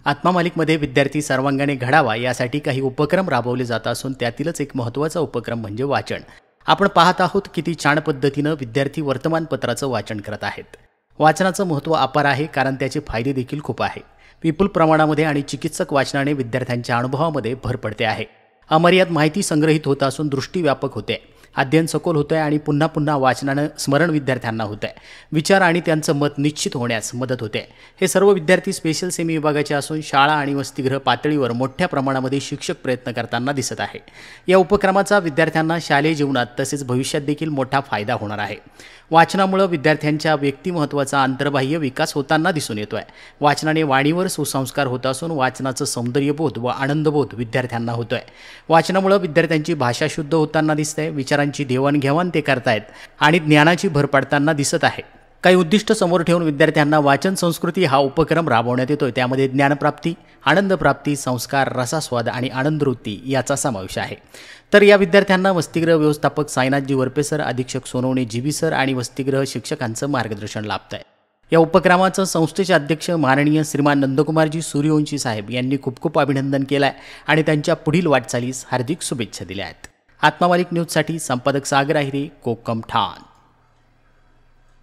आत्मा मालिकमध्ये विद्यार्थी सर्वांगाने घडावा यासाठी काही उपक्रम राबवले जात असून त्यातीलच एक महत्त्वाचा उपक्रम म्हणजे वाचन। आपण पाहत आहोत किती छान पद्धतीनं विद्यार्थी वर्तमानपत्राचं वाचन करत आहेत। वाचनाचं महत्त्व अपार आहे कारण त्याचे फायदे देखील खूप आहे। विपुल प्रमाणामध्ये आणि चिकित्सक वाचनाने विद्यार्थ्यांच्या अनुभवामध्ये भर पडते आहे। अमर्याद माहिती संग्रहित होत असून दृष्टी व्यापक होते, अध्ययन सखोल होते आणि पुन्हा पुन्हा वाचनानं स्मरण विद्यार्थ्यांना होते, विचार आणि त्यांचं मत निश्चित होण्यास मदत होते। हे सर्व विद्यार्थी स्पेशल सेमी विभागाचे असून शाळा आणि वसतिगृह पातळीवर मोठ्या प्रमाणामध्ये शिक्षक प्रयत्न करताना दिसत आहे। या उपक्रमाचा विद्यार्थ्यांना शालेय जीवनात तसेच भविष्यात देखील मोठा फायदा होणार आहे। वाचनामुळे विद्यार्थ्यांच्या व्यक्तिमत्त्वाचा अंतर्बाह्य विकास होताना दिसून येतोय। वाचनाने वाणीवर सुसंस्कार होत असून वाचनाचं सौंदर्यबोध व आनंदबोध विद्यार्थ्यांना होतोय। वाचनामुळे विद्यार्थ्यांची भाषा शुद्ध होताना दिसते, विचारांची देवाणघेवाण ते करतायत आणि ज्ञानाची भर पडताना दिसत आहे। काही उद्दिष्ट समोर ठेवून विद्यार्थ्यांना वाचन संस्कृती हा उपक्रम राबवण्यात येतोय। त्यामध्ये ज्ञानप्राप्ती, आनंदप्राप्ती, संस्कार, रसास्वाद आणि आनंदवृत्ती याचा समावेश आहे। तर या विद्यार्थ्यांना वसतिगृह व्यवस्थापक साईनाथजी वरपे सर, अधीक्षक सोनवणे जीबी सर आणि वसतिगृह शिक्षकांचं मार्गदर्शन लाभतंय। या उपक्रमाचं संस्थेचे अध्यक्ष माननीय श्रीमान नंदकुमारजी सूर्यवंशी साहेब यांनी खूप खूप अभिनंदन केलं आहे आणि त्यांच्या पुढील वाटचालीस हार्दिक शुभेच्छा दिल्या आहेत। आत्मा मालिक न्यूजसाठी संपादक सागर आहिरे, कोकम ठाण।